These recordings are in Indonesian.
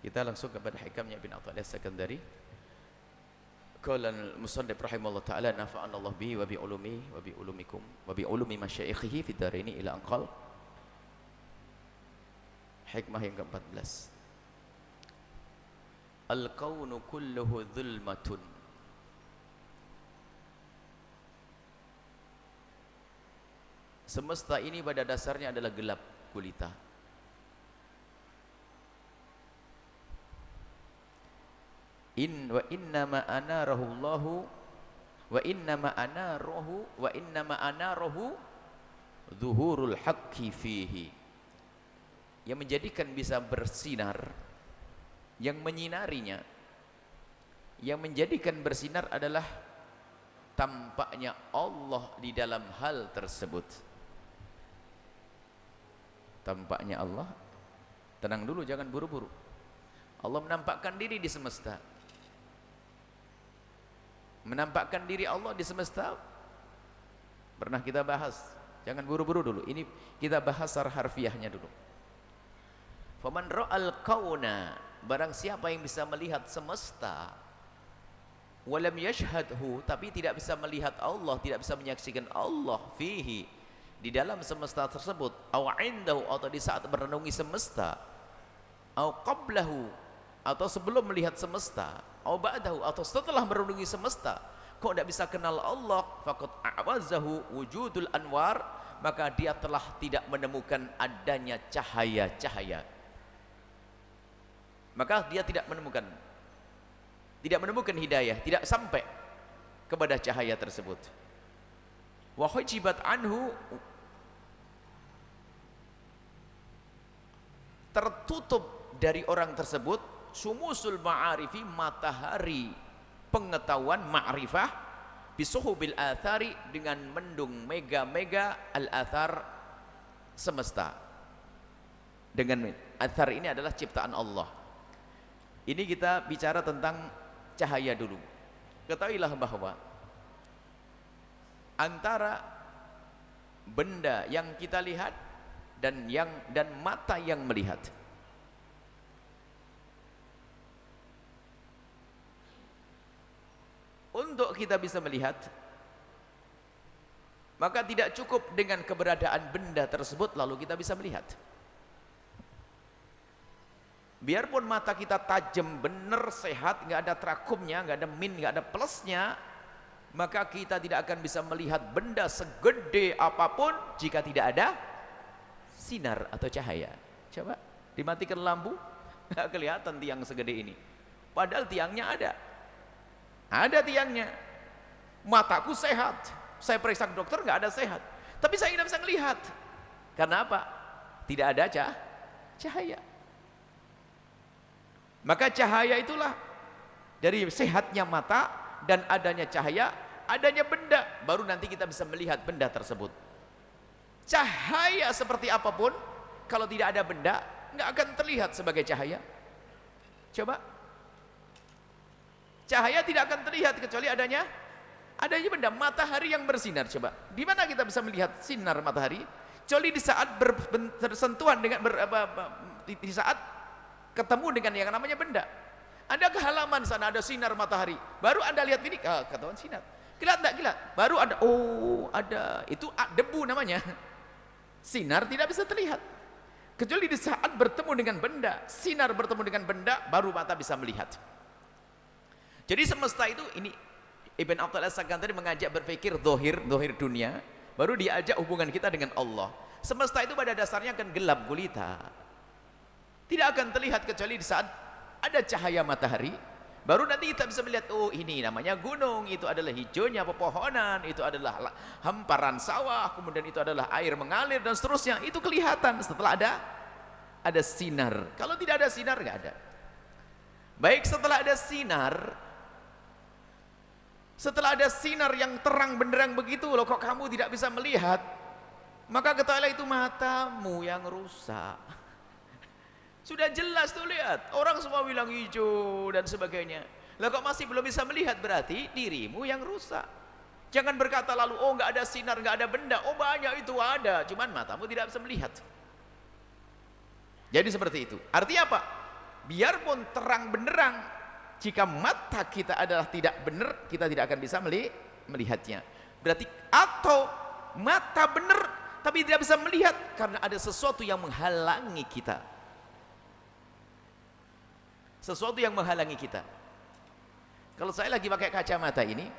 Kita langsung kepada hikamnya Ibn Athaillah As-Sakandari. Qala al-musannif rahimahullah ta'ala nafa'ana Allah bihi wa bi ulumihi wa bi ulumikum wa bi ulumi masyayikhihi fid dharaini ila anqal. Hikmah yang ke-14. Al-kaunu kulluhu dhulmatun. Semesta ini pada dasarnya adalah gelap gulita. Wa innama anarahu Allahu wa innama anarahu zuhurul haqqi fihi. Yang menjadikan bisa bersinar, yang menyinarinya, yang menjadikan bersinar adalah tampaknya Allah di dalam hal tersebut. Tampaknya Allah, tenang dulu, jangan buru-buru. Allah menampakkan diri di semesta. Menampakkan diri Allah di semesta pernah kita bahas, jangan buru-buru dulu, ini kita bahas secara harfiahnya dulu. Faman ra'al kauna, barang siapa yang bisa melihat semesta, walam yashhadhu, tapi tidak bisa melihat Allah, tidak bisa menyaksikan Allah fihi, di dalam semesta tersebut, aw indahu, atau di saat merenungi semesta, aw qablahu, atau sebelum melihat semesta, aw ba'dahu, atau setelah merenungi semesta, kok tidak bisa kenal Allah, faqad a'wazahu wujudul anwar, maka dia telah tidak menemukan adanya cahaya-cahaya. Maka dia tidak menemukan hidayah, tidak sampai kepada cahaya tersebut. Wa hujibat anhu, tertutup dari orang tersebut, sumusul ma'arifi, matahari pengetahuan ma'rifah, bisuhubil athari, dengan mendung mega-mega al-athar semesta. Dengan athar ini adalah ciptaan Allah. Ini kita bicara tentang cahaya dulu. Ketahuilah bahwa antara benda yang kita lihat dan mata yang melihat, untuk kita bisa melihat, maka tidak cukup dengan keberadaan benda tersebut lalu kita bisa melihat. Biarpun mata kita tajam, benar, sehat, nggak ada trakumnya, nggak ada min, nggak ada plusnya, maka kita tidak akan bisa melihat benda segede apapun jika tidak ada sinar atau cahaya. Coba dimatikan lampu, nggak kelihatan tiang segede ini, padahal tiangnya ada tiangnya. Mataku sehat, saya periksa ke dokter nggak ada sehat, tapi saya tidak bisa melihat. Karena apa? Tidak ada cahaya. Maka cahaya itulah, dari sehatnya mata dan adanya cahaya, adanya benda, baru nanti kita bisa melihat benda tersebut. Cahaya seperti apapun, kalau tidak ada benda, nggak akan terlihat sebagai cahaya. Coba, cahaya tidak akan terlihat kecuali adanya benda. Matahari yang bersinar, coba, di mana kita bisa melihat sinar matahari? Kecuali di saat bersentuhan dengan di saat ketemu dengan yang namanya benda. Ada ke halaman sana, ada sinar matahari, baru Anda lihat ini, ketahuan sinar. Kilat enggak kilat? Baru ada, oh ada, itu debu namanya. Sinar tidak bisa terlihat kecuali di saat bertemu dengan benda. Sinar bertemu dengan benda, baru mata bisa melihat. Jadi semesta itu, ini Ibn Athaillah As-Sakandari mengajak berpikir dohir dunia, baru diajak hubungan kita dengan Allah. Semesta itu pada dasarnya akan gelap gulita, tidak akan terlihat kecuali di saat ada cahaya matahari, baru nanti kita bisa melihat, oh ini namanya gunung, itu adalah hijaunya pepohonan, itu adalah hamparan sawah, kemudian itu adalah air mengalir dan seterusnya. Itu kelihatan setelah ada sinar. Kalau tidak ada sinar, nggak ada. Baik, setelah ada sinar yang terang benderang begitu loh, kok kamu tidak bisa melihat, maka ketahuilah itu matamu yang rusak. Sudah jelas tuh, lihat, orang semua bilang hijau dan sebagainya. Lah kok masih belum bisa melihat, berarti dirimu yang rusak. Jangan berkata lalu, oh nggak ada sinar, nggak ada benda. Oh banyak, itu ada, cuman matamu tidak bisa melihat. Jadi seperti itu. Artinya apa? Biarpun terang benderang, jika mata kita adalah tidak benar, kita tidak akan bisa melihatnya. Berarti atau mata benar tapi tidak bisa melihat karena ada sesuatu yang menghalangi kita. Sesuatu yang menghalangi kita. Kalau saya lagi pakai kacamata ini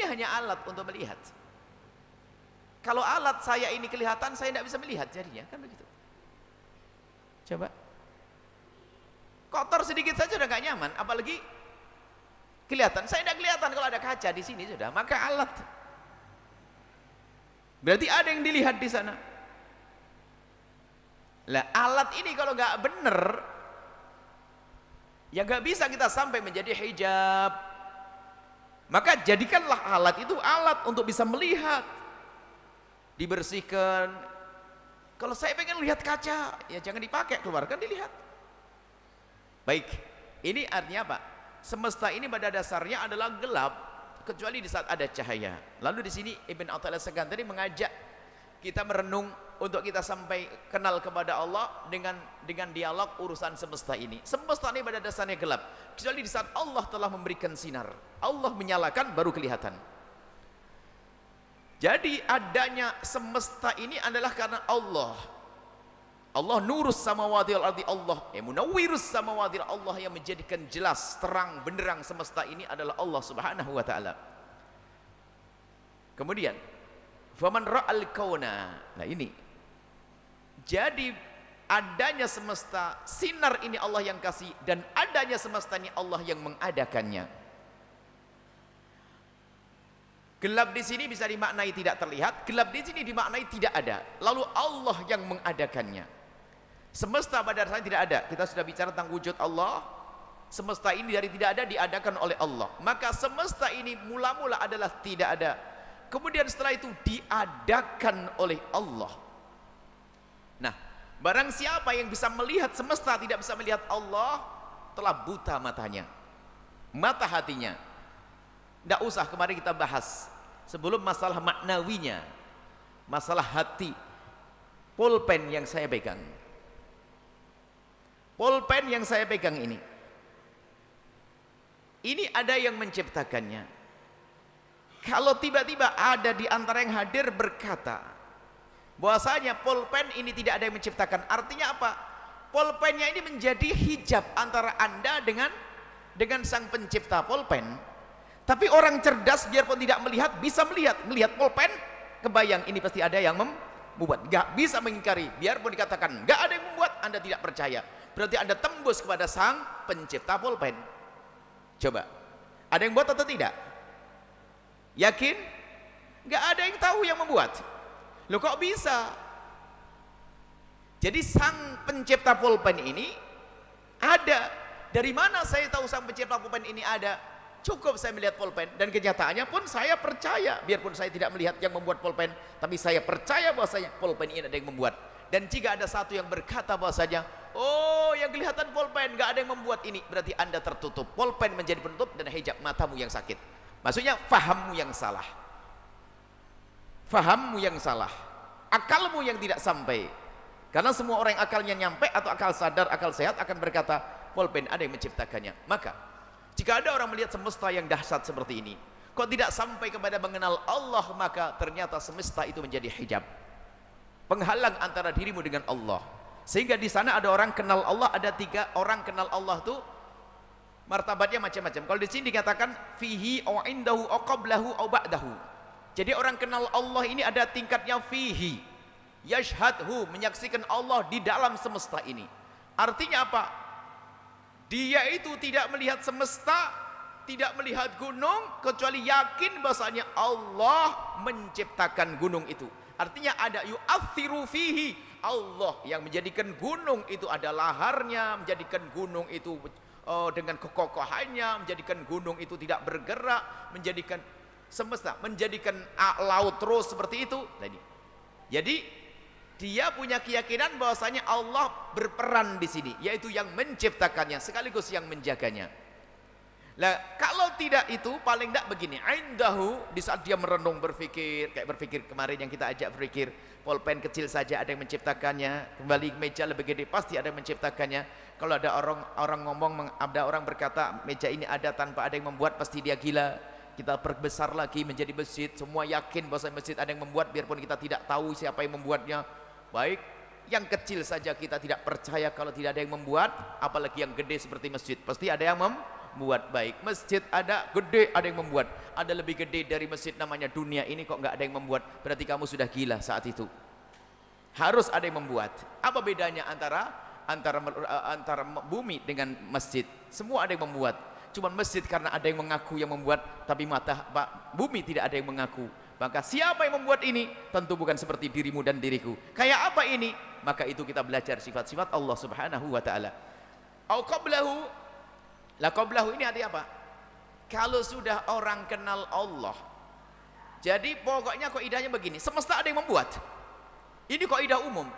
hanya alat untuk melihat. Kalau alat saya ini kelihatan, saya tidak bisa melihat jadinya, kan begitu. Coba. Kotor sedikit saja sudah gak nyaman, apalagi kelihatan. Saya tidak kelihatan kalau ada kaca di sini sudah, maka alat. Berarti ada yang dilihat di sana. Lah alat ini kalau nggak benar, ya nggak bisa kita sampai menjadi hijab. Maka jadikanlah alat itu alat untuk bisa melihat, dibersihkan. Kalau saya pengen lihat kaca, ya jangan dipakai, keluarkan dilihat. Baik, ini artinya apa? Semesta ini pada dasarnya adalah gelap kecuali di saat ada cahaya. Lalu di sini Ibn Athaillah Sekandari mengajak kita merenung untuk kita sampai kenal kepada Allah dengan dialog urusan semesta ini. Semesta ini pada dasarnya gelap kecuali di saat Allah telah memberikan sinar. Allah menyalakan baru kelihatan. Jadi adanya semesta ini adalah karena Allah. Allah nurus samawati wal ardi, Allah munawwirus samawati, Allah yang menjadikan jelas terang benderang semesta ini adalah Allah Subhanahu wa taala. Kemudian faman ra'al kauna. Nah ini. Jadi adanya semesta, sinar ini Allah yang kasih, dan adanya semesta ini Allah yang mengadakannya. Gelap di sini bisa dimaknai tidak terlihat, gelap di sini dimaknai tidak ada. Lalu Allah yang mengadakannya. Semesta pada dasarnya tidak ada. Kita sudah bicara tentang wujud Allah. Semesta ini dari tidak ada diadakan oleh Allah. Maka semesta ini mula-mula adalah tidak ada. Kemudian setelah itu diadakan oleh Allah. Nah, barang siapa yang bisa melihat semesta tidak bisa melihat Allah, telah buta matanya, mata hatinya. Tidak usah kemarin kita bahas sebelum masalah maknawinya, masalah hati. Pulpen yang saya pegang, pulpen yang saya pegang ini ada yang menciptakannya. Kalau tiba-tiba ada di antara yang hadir berkata bahwasanya pulpen ini tidak ada yang menciptakan, artinya apa? Pulpennya ini menjadi hijab antara Anda dengan sang pencipta pulpen. Tapi orang cerdas biarpun tidak melihat bisa melihat pulpen, kebayang ini pasti ada yang membuat. Gak bisa mengingkari, biarpun dikatakan gak ada yang membuat, Anda tidak percaya. Berarti Anda tembus kepada sang pencipta pulpen. Coba, ada yang buat atau tidak? Yakin? Gak ada yang tahu yang membuat. Loh kok bisa? Jadi sang pencipta pulpen ini ada. Dari mana saya tahu sang pencipta pulpen ini ada? Cukup saya melihat pulpen, dan kenyataannya pun saya percaya, biarpun saya tidak melihat yang membuat pulpen, tapi saya percaya bahwasanya pulpen ini ada yang membuat. Dan jika ada satu yang berkata bahwasanya, oh yang kelihatan pulpen, gak ada yang membuat ini, berarti Anda tertutup. Pulpen menjadi penutup dan hijab matamu yang sakit. Maksudnya fahammu yang salah, fahammu yang salah, akalmu yang tidak sampai. Karena semua orang yang akalnya nyampe atau akal sadar, akal sehat akan berkata pulpen ada yang menciptakannya. Maka jika ada orang melihat semesta yang dahsyat seperti ini, kok tidak sampai kepada mengenal Allah, maka ternyata semesta itu menjadi hijab, penghalang antara dirimu dengan Allah. Sehingga di sana ada orang kenal Allah, ada 3 orang kenal Allah tuh martabatnya macam-macam. Kalau di sini dikatakan fihi au indahu au qablahu au ba'dahu. Jadi orang kenal Allah ini ada tingkatnya fihi, yashhadhu, menyaksikan Allah di dalam semesta ini. Artinya apa? Dia itu tidak melihat semesta, tidak melihat gunung, kecuali yakin bahasanya Allah menciptakan gunung itu. Artinya ada yu'athiru fihi, Allah yang menjadikan gunung itu ada laharnya, menjadikan gunung itu dengan kekokohannya, menjadikan gunung itu tidak bergerak, menjadikan semesta, menjadikan laut terus seperti itu. Jadi dia punya keyakinan bahwasanya Allah berperan di sini, yaitu yang menciptakannya sekaligus yang menjaganya. Lah kalau tidak itu paling tidak begini, indahu, di saat dia merenung berpikir, kayak berpikir kemarin yang kita ajak berpikir, pulpen kecil saja ada yang menciptakannya, kembali meja lebih gede pasti ada yang menciptakannya. Kalau ada orang ngomong, ada orang berkata meja ini ada tanpa ada yang membuat, pasti dia gila. Kita perbesar lagi menjadi masjid, semua yakin bahwa masjid ada yang membuat biarpun kita tidak tahu siapa yang membuatnya. Baik, yang kecil saja kita tidak percaya kalau tidak ada yang membuat, apalagi yang gede seperti masjid, pasti ada yang membuat. Baik, masjid ada, gede ada yang membuat, ada lebih gede dari masjid namanya dunia ini kok nggak ada yang membuat, berarti kamu sudah gila saat itu. Harus ada yang membuat. Apa bedanya antara bumi dengan masjid? Semua ada yang membuat, cuman masjid karena ada yang mengaku yang membuat, tapi bumi tidak ada yang mengaku. Maka siapa yang membuat ini? Tentu bukan seperti dirimu dan diriku. Kayak apa ini? Maka itu kita belajar sifat-sifat Allah Subhanahu wa taala. Au qablahu. La qablahu ini artinya apa? Kalau sudah orang kenal Allah. Jadi pokoknya kaidahnya begini, semesta ada yang membuat. Ini kaidah umum.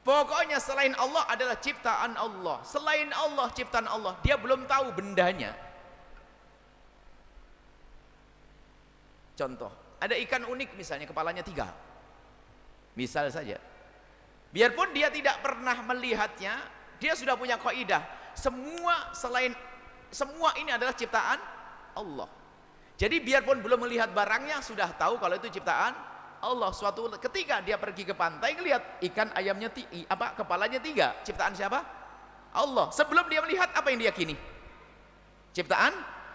Pokoknya selain Allah adalah ciptaan Allah. Selain Allah ciptaan Allah, dia belum tahu bendanya. Contoh, ada ikan unik misalnya kepalanya 3. Misal saja. Biarpun dia tidak pernah melihatnya, dia sudah punya kaidah. Semua ini adalah ciptaan Allah. Jadi biarpun belum melihat barangnya, sudah tahu kalau itu ciptaan Allah. Suatu ketika dia pergi ke pantai, ngelihat ikan ayamnya kepalanya 3, ciptaan siapa? Allah. Sebelum dia melihat, apa yang diyakini? Ciptaan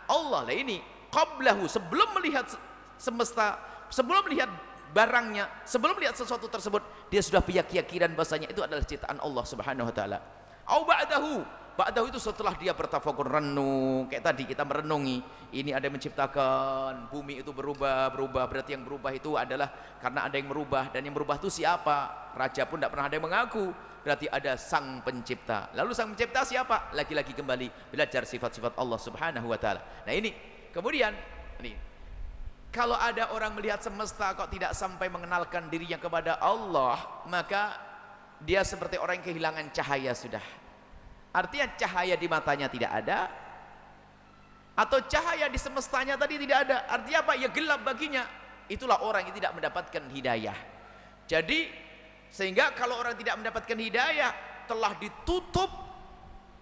Allah. Lah ini qablahu, sebelum melihat semesta, sebelum melihat barangnya, sebelum melihat sesuatu tersebut, dia sudah punya keyakinan bahasanya itu adalah ciptaan Allah Subhanahu wa taala. Au ba'dahu itu setelah dia bertafakur, renung, kayak tadi kita merenungi, ini ada yang menciptakan, bumi itu berubah, berarti yang berubah itu adalah karena ada yang merubah, dan yang merubah itu siapa? Raja pun tidak pernah ada yang mengaku, berarti ada sang pencipta. Lalu sang pencipta siapa? Lagi-lagi kembali belajar sifat-sifat Allah Subhanahu wa taala. Nah ini, kemudian ini kalau ada orang melihat semesta kok tidak sampai mengenalkan dirinya kepada Allah, maka dia seperti orang yang kehilangan cahaya sudah. Artinya cahaya di matanya tidak ada, atau cahaya di semestanya tadi tidak ada. Artinya apa? Ya gelap baginya. Itulah orang yang tidak mendapatkan hidayah. Jadi sehingga kalau orang tidak mendapatkan hidayah, telah ditutup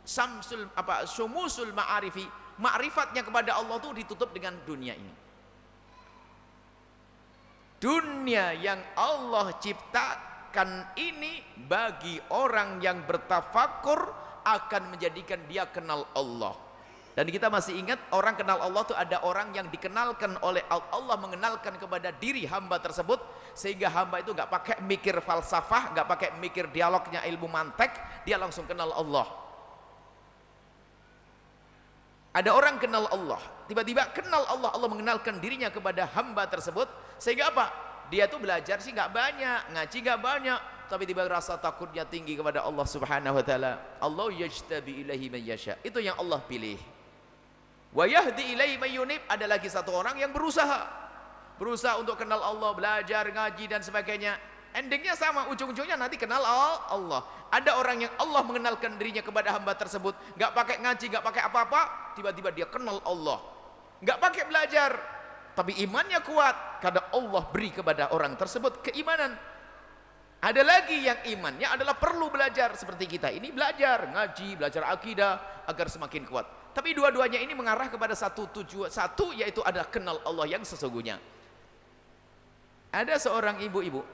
syumusul ma'arifi, ma'rifatnya kepada Allah itu ditutup dengan dunia ini. Dunia yang Allah ciptakan ini bagi orang yang bertafakur akan menjadikan dia kenal Allah. Dan kita masih ingat orang kenal Allah itu ada orang yang dikenalkan oleh Allah, mengenalkan kepada diri hamba tersebut, sehingga hamba itu nggak pakai mikir falsafah, nggak pakai mikir dialognya ilmu mantek, dia langsung kenal Allah. Ada orang kenal Allah, tiba-tiba kenal Allah, Allah mengenalkan dirinya kepada hamba tersebut, sehingga apa? Dia tuh belajar sih nggak banyak, ngaji nggak banyak, tapi tiba rasa takutnya tinggi kepada Allah Subhanahu wa taala. Allah yajtabi ilaihi man yasha. Itu yang Allah pilih. Wa yahdi ilaihi man yunib. Ada lagi satu orang yang berusaha untuk kenal Allah, belajar, ngaji dan sebagainya. Endingnya sama, ujung-ujungnya nanti kenal Allah. Ada orang yang Allah mengenalkan dirinya kepada hamba tersebut, nggak pakai ngaji, nggak pakai apa-apa, tiba-tiba dia kenal Allah. Nggak pakai belajar, tapi imannya kuat karena Allah beri kepada orang tersebut keimanan. Ada lagi yang imannya adalah perlu belajar seperti kita ini, belajar ngaji, belajar akidah agar semakin kuat. Tapi dua-duanya ini mengarah kepada satu tujuan, satu yaitu adalah kenal Allah yang sesungguhnya. Ada seorang ibu-ibu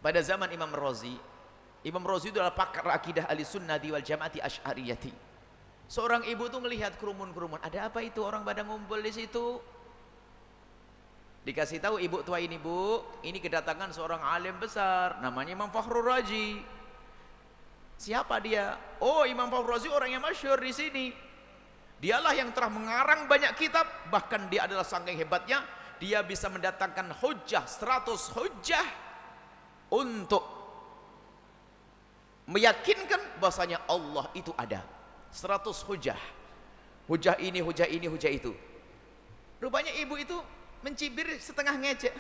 pada zaman Imam Razi. Imam Razi itu adalah pakar akidah ahli sunnati wal jamaati asy'ariyati. Seorang ibu itu melihat kerumun-kerumun, ada apa itu orang pada ngumpul di situ? Dikasih tahu ibu tua ini, bu, ini kedatangan seorang alim besar, namanya Imam Fakhrur Razi. Siapa dia? Oh, Imam Fakhrur Razi orang yang masyhur di sini. Dialah yang telah mengarang banyak kitab, bahkan dia adalah saking hebatnya, dia bisa mendatangkan hujjah, 100 hujjah untuk meyakinkan bahasanya Allah itu ada. 100 hujjah. Hujjah ini, hujjah ini, hujjah itu. Rupanya ibu itu mencibir setengah ngejek.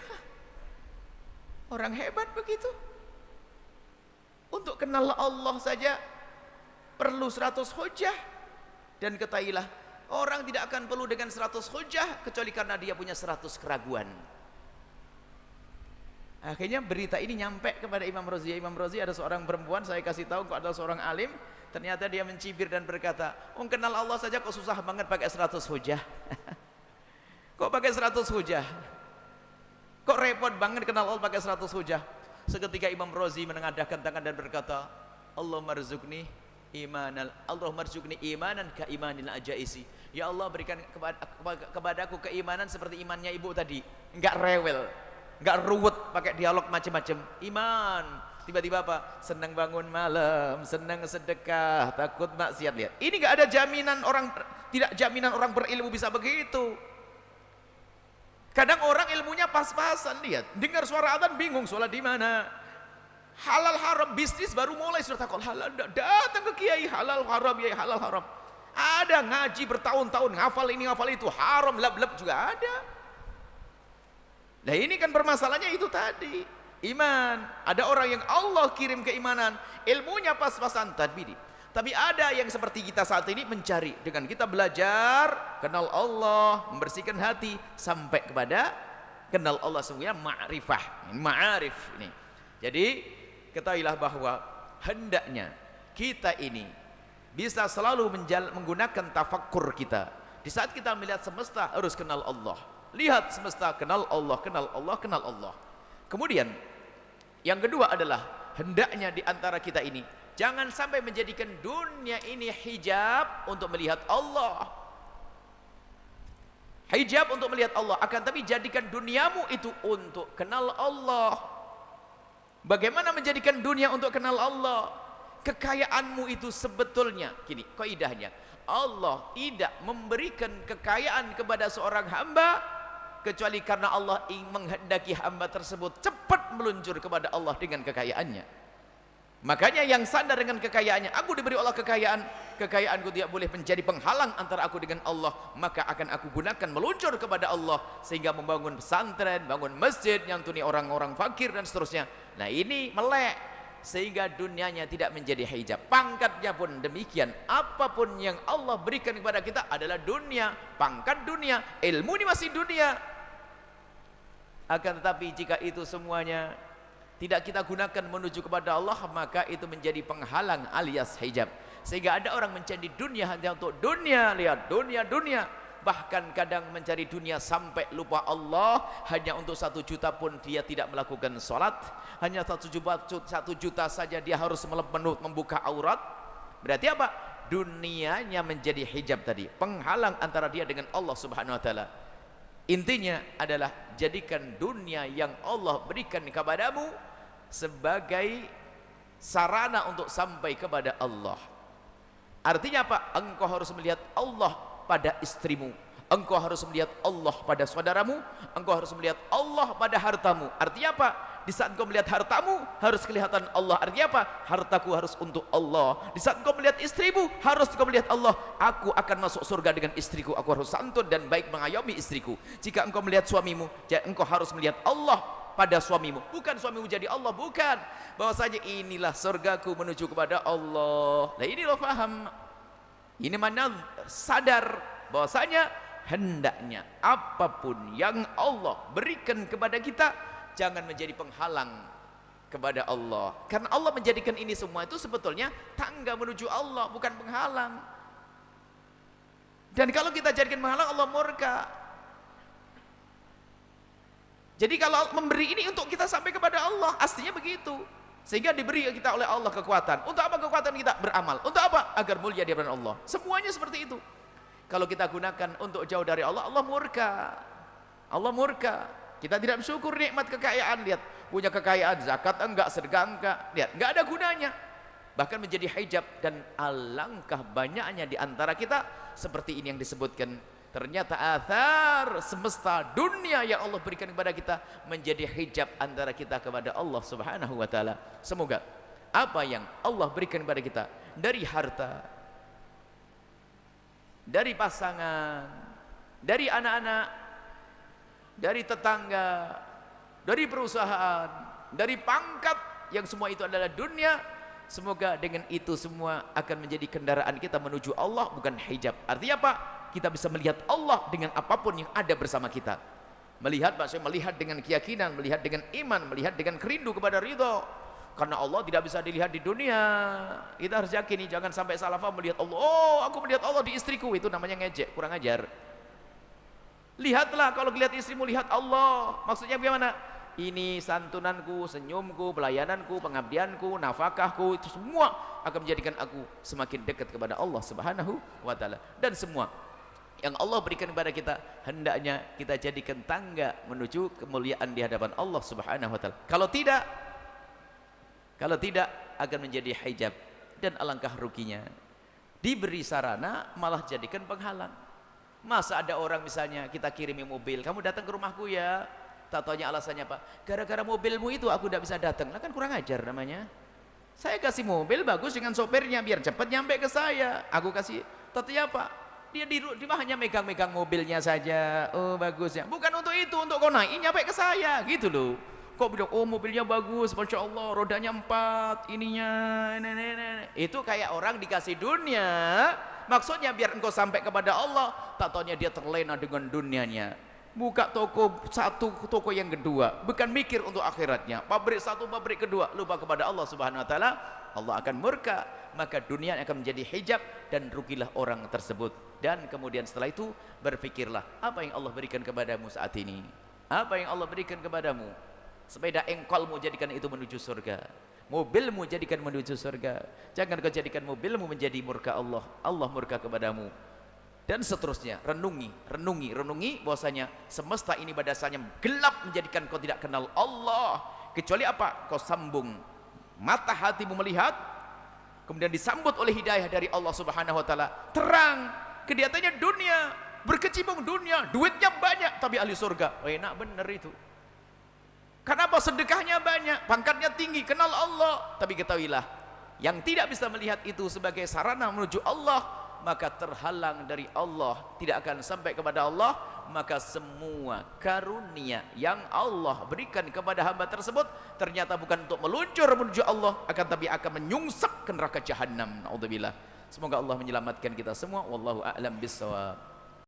Orang hebat begitu. Untuk kenal Allah saja perlu 100 hujjah. Dan ketahuilah, orang tidak akan perlu dengan 100 hujah kecuali karena dia punya 100 keraguan. Akhirnya berita ini nyampe kepada Imam Razi. Imam Razi ada seorang perempuan, saya kasih tahu kok adalah seorang alim. Ternyata dia mencibir dan berkata, kenal Allah saja kok susah banget pakai 100 hujah. Kok pakai 100 hujah? Kok repot banget kenal Allah pakai 100 hujah? Seketika Imam Razi menengadahkan tangan dan berkata, Allahumma rzuqni imanan ka imanil ajaisi. Ya Allah, berikan kepadaku keimanan seperti imannya ibu tadi, enggak rewel, enggak ruwet pakai dialog macam-macam. Iman, tiba-tiba apa? Senang bangun malam, senang sedekah, takut maksiat. Lihat, ini enggak ada jaminan orang, tidak jaminan orang berilmu bisa begitu. Kadang orang ilmunya pas-pasan, lihat, dengar suara adzan bingung sholat di mana. Halal haram bisnis baru mulai sudah takut halal, datang ke kiai halal haram, ya halal haram. Ada ngaji bertahun-tahun, ngafal ini ngafal itu, haram lab-lab juga ada. Nah ini kan permasalahannya itu tadi, iman. Ada orang yang Allah kirim keimanan, ilmunya pas-pasan tadbiri. Tapi ada yang seperti kita saat ini mencari, dengan kita belajar kenal Allah, membersihkan hati sampai kepada kenal Allah sungguhnya ma'rifah, ma'arif ini. Jadi ketahuilah bahwa hendaknya kita ini bisa selalu menggunakan tafakkur kita. Di saat kita melihat semesta harus kenal Allah. Lihat semesta, kenal Allah, kenal Allah, kenal Allah. Kemudian yang kedua adalah hendaknya di antara kita ini jangan sampai menjadikan dunia ini hijab untuk melihat Allah. Hijab untuk melihat Allah, akan tapi jadikan duniamu itu untuk kenal Allah. Bagaimana menjadikan dunia untuk kenal Allah? Kekayaanmu itu sebetulnya, gini, kaidahnya, Allah tidak memberikan kekayaan kepada seorang hamba kecuali karena Allah ingin menghendaki hamba tersebut cepat meluncur kepada Allah dengan kekayaannya. Makanya yang sadar dengan kekayaannya, aku diberi Allah kekayaan, kekayaanku tidak boleh menjadi penghalang antara aku dengan Allah, maka akan aku gunakan meluncur kepada Allah sehingga membangun pesantren, bangun masjid, nyantuni orang-orang fakir dan seterusnya. Nah ini melek sehingga dunianya tidak menjadi hijab. Pangkatnya pun demikian, apapun yang Allah berikan kepada kita adalah dunia, pangkat dunia, ilmu ini masih dunia. Akan tetapi jika itu semuanya tidak kita gunakan menuju kepada Allah, maka itu menjadi penghalang alias hijab. Sehingga ada orang mencari dunia hanya untuk dunia. Lihat, dunia, bahkan kadang mencari dunia sampai lupa Allah. Hanya untuk 1 juta pun dia tidak melakukan sholat. Hanya 1 juta saja dia harus membuka aurat. Berarti apa? Dunianya menjadi hijab tadi, penghalang antara dia dengan Allah subhanahu wa ta'ala. Intinya adalah jadikan dunia yang Allah berikan kepadamu sebagai sarana untuk sampai kepada Allah. Artinya apa? Engkau harus melihat Allah pada istrimu, engkau harus melihat Allah pada saudaramu, engkau harus melihat Allah pada hartamu. Artinya apa? Di saat engkau melihat hartamu harus kelihatan Allah. Artinya apa? Hartaku harus untuk Allah. Di saat engkau melihat istrimu harus engkau melihat Allah. Aku akan masuk surga dengan istriku, aku harus santun dan baik mengayomi istriku. Jika engkau melihat suamimu, engkau harus melihat Allah pada suamimu, bukan suamimu jadi Allah, bukan. Bahwasanya inilah surgaku menuju kepada Allah. Nah ini lo paham, ini mana sadar bahwasanya hendaknya apapun yang Allah berikan kepada kita jangan menjadi penghalang kepada Allah. Karena Allah menjadikan ini semua itu sebetulnya tangga menuju Allah, bukan penghalang. Dan kalau kita jadikan penghalang, Allah murka. Jadi kalau memberi ini untuk kita sampai kepada Allah, aslinya begitu. Sehingga diberi kita oleh Allah kekuatan. Untuk apa kekuatan kita? Beramal. Untuk apa? Agar mulia di hadapan Allah. Semuanya seperti itu. Kalau kita gunakan untuk jauh dari Allah, Allah murka. Allah murka. Kita tidak bersyukur nikmat kekayaan. Lihat, punya kekayaan, zakat enggak, sedekah enggak. Lihat, enggak ada gunanya. Bahkan menjadi hijab. Dan alangkah banyaknya di antara kita seperti ini yang disebutkan. Ternyata athar semesta dunia yang Allah berikan kepada kita menjadi hijab antara kita kepada Allah subhanahu wa ta'ala. Semoga apa yang Allah berikan kepada kita dari harta, dari pasangan, dari anak-anak, dari tetangga, dari perusahaan, dari pangkat, yang semua itu adalah dunia, Semoga dengan itu semua akan menjadi kendaraan kita menuju Allah, bukan hijab. Artinya apa? Kita bisa melihat Allah dengan apapun yang ada bersama kita. Melihat maksudnya melihat dengan keyakinan, melihat dengan iman, melihat dengan kerindu kepada ridho. Karena Allah tidak bisa dilihat di dunia. Kita harus yakini, jangan sampai salah paham melihat Allah. Oh, aku melihat Allah di istriku, itu namanya ngejek, kurang ajar. Lihatlah, kalau lihat istrimu, lihat Allah. Maksudnya bagaimana? Ini santunanku, senyumku, pelayananku, pengabdianku, nafkahku, itu semua akan menjadikan aku semakin dekat kepada Allah Subhanahu wa taala. Dan semua yang Allah berikan kepada kita hendaknya kita jadikan tangga menuju kemuliaan di hadapan Allah Subhanahu wa taala. Kalau tidak akan menjadi hijab, dan alangkah ruginya diberi sarana malah jadikan penghalang. Masa ada orang misalnya kita kirimi mobil, kamu datang ke rumahku ya, tak tanya alasannya apa, gara-gara mobilmu itu aku tidak bisa datang. Nah, kan kurang ajar namanya. Saya kasih mobil bagus dengan sopirnya biar cepat nyampe ke saya, aku kasih. Tanya apa? Dia di rumah hanya megang-megang mobilnya saja. Oh bagus ya, bukan untuk itu, untuk kau naik nyampe ke saya gitu loh. Kok bilang oh mobilnya bagus, Masya Allah, rodanya 4, ininya itu kayak orang dikasih dunia, maksudnya biar engkau sampai kepada Allah. Tak taunya dia terlena dengan dunianya, buka toko satu, toko yang kedua, bukan mikir untuk akhiratnya, pabrik satu, pabrik kedua, lupa kepada Allah Subhanahu wa taala. Allah akan murka, maka dunia akan menjadi hijab dan rugilah orang tersebut. Dan kemudian setelah itu berpikirlah, apa yang Allah berikan kepadamu saat ini, apa yang Allah berikan kepadamu. Sepeda engkolmu jadikan itu menuju surga, mobilmu jadikan menuju surga. Jangan kau jadikan mobilmu menjadi murka Allah, Allah murka kepadamu. Dan seterusnya, renungi bahwasanya semesta ini pada dasarnya gelap menjadikan kau tidak kenal Allah. Kecuali apa? Kau sambung mata hatimu melihat, kemudian disambut oleh hidayah dari Allah Subhanahu wa taala, terang. Kelihatannya dunia, berkecimpung dunia, duitnya banyak, tapi ahli surga. Oh, enak bener itu. Kenapa? Sedekahnya banyak, pangkatnya tinggi, kenal Allah. Tapi ketahuilah, yang tidak bisa melihat itu sebagai sarana menuju Allah, maka terhalang dari Allah, tidak akan sampai kepada Allah. Maka semua karunia yang Allah berikan kepada hamba tersebut ternyata bukan untuk meluncur menuju Allah, tapi akan menyungsep ke neraka jahanam. Naudzubillah. Semoga Allah menyelamatkan kita semua. Wallahu a'lam bissawab.